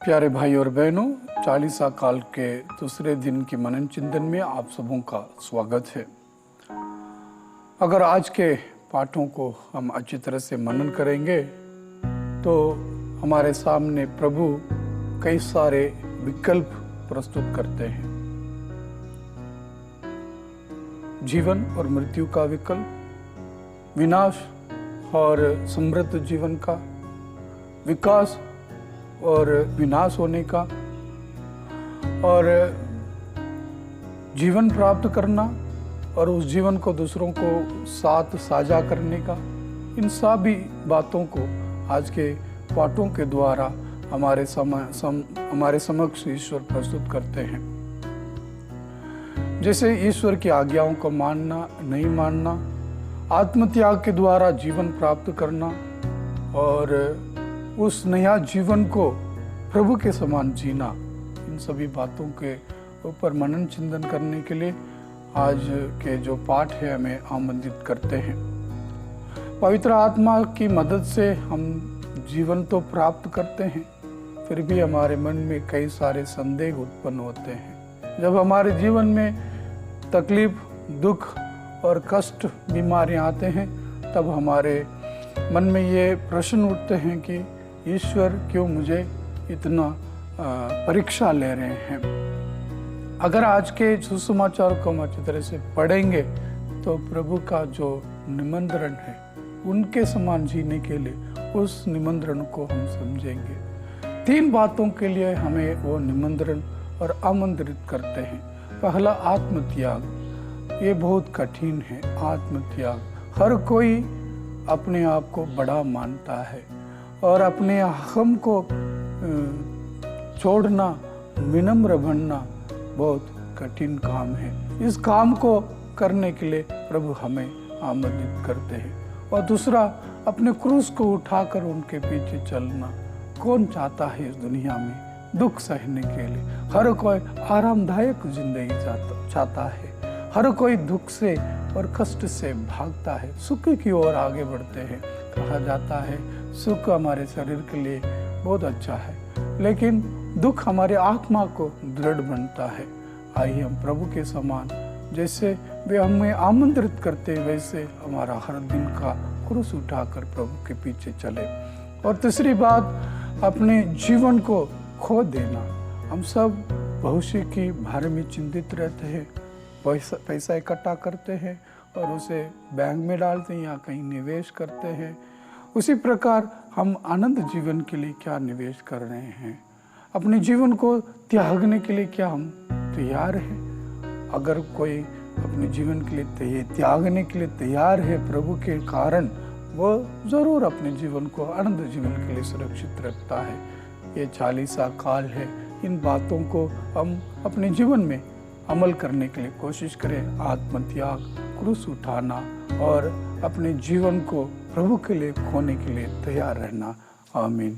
प्यारे भाई और बहनों, चालीसा काल के दूसरे दिन की मनन चिंतन में आप सबों का स्वागत है। अगर आज के पाठों को हम अच्छी तरह से मनन करेंगे तो हमारे सामने प्रभु कई सारे विकल्प प्रस्तुत करते हैं। जीवन और मृत्यु का विकल्प, विनाश और समृद्ध जीवन का, विकास और विनाश होने का, और जीवन प्राप्त करना और उस जीवन को दूसरों को साथ साझा करने का, इन सभी बातों को आज के पाठों के द्वारा हमारे समक्ष ईश्वर प्रस्तुत करते हैं। जैसे ईश्वर की आज्ञाओं को मानना, नहीं मानना, आत्मत्याग के द्वारा जीवन प्राप्त करना और उस नया जीवन को प्रभु के समान जीना, इन सभी बातों के ऊपर मनन चिंतन करने के लिए आज के जो पाठ है हमें आमंत्रित करते हैं। पवित्र आत्मा की मदद से हम जीवन तो प्राप्त करते हैं, फिर भी हमारे मन में कई सारे संदेह उत्पन्न होते हैं। जब हमारे जीवन में तकलीफ, दुख और कष्ट, बीमारियां आते हैं, तब हमारे मन में ये प्रश्न उठते हैं कि ईश्वर क्यों मुझे इतना परीक्षा ले रहे हैं। अगर आज के सुसमाचार को हम अच्छी तरह से पढ़ेंगे तो प्रभु का जो निमंत्रण है उनके समान जीने के लिए उस निमंत्रण को हम समझेंगे। 3 बातों के लिए हमें वो निमंत्रण और आमंत्रित करते हैं। पहला, आत्मत्याग। ये बहुत कठिन है। आत्मत्याग, हर कोई अपने आप को बड़ा मानता है और अपने अहम को छोड़ना, विनम्र बनना बहुत कठिन काम है। इस काम को करने के लिए प्रभु हमें आमंत्रित करते हैं। और दूसरा, अपने क्रूस को उठाकर उनके पीछे चलना। कौन चाहता है इस दुनिया में दुख सहने के लिए? हर कोई आरामदायक जिंदगी चाहता है। हर कोई दुख से और कष्ट से भागता है, सुख की ओर आगे बढ़ते हैं। कहा जाता है सुख हमारे शरीर के लिए बहुत अच्छा है, लेकिन दुख हमारे आत्मा को दृढ़ बनता है। आइए हम प्रभु के समान, जैसे वे हमें आमंत्रित करते हैं, वैसे हमारा हर दिन का क्रूस उठाकर प्रभु के पीछे चले। और तीसरी बात, अपने जीवन को खो देना। हम सब भविष्य की बारे में चिंतित रहते हैं, पैसा इकट्ठा करते हैं और उसे बैंक में डालते हैं या कहीं निवेश करते हैं। उसी प्रकार हम आनंद जीवन के लिए क्या निवेश कर रहे हैं? अपने जीवन को त्यागने के लिए क्या हम तैयार हैं? अगर कोई अपने जीवन के लिए त्यागने के लिए तैयार है प्रभु के कारण, वो जरूर अपने जीवन को आनंद जीवन के लिए सुरक्षित रखता है। ये चालीसा काल है। इन बातों को हम अपने जीवन में अमल करने के लिए कोशिश करें। आत्मत्याग, क्रूस उठाना और अपने जीवन को प्रभु के लिए खोने के लिए तैयार रहना। आमीन।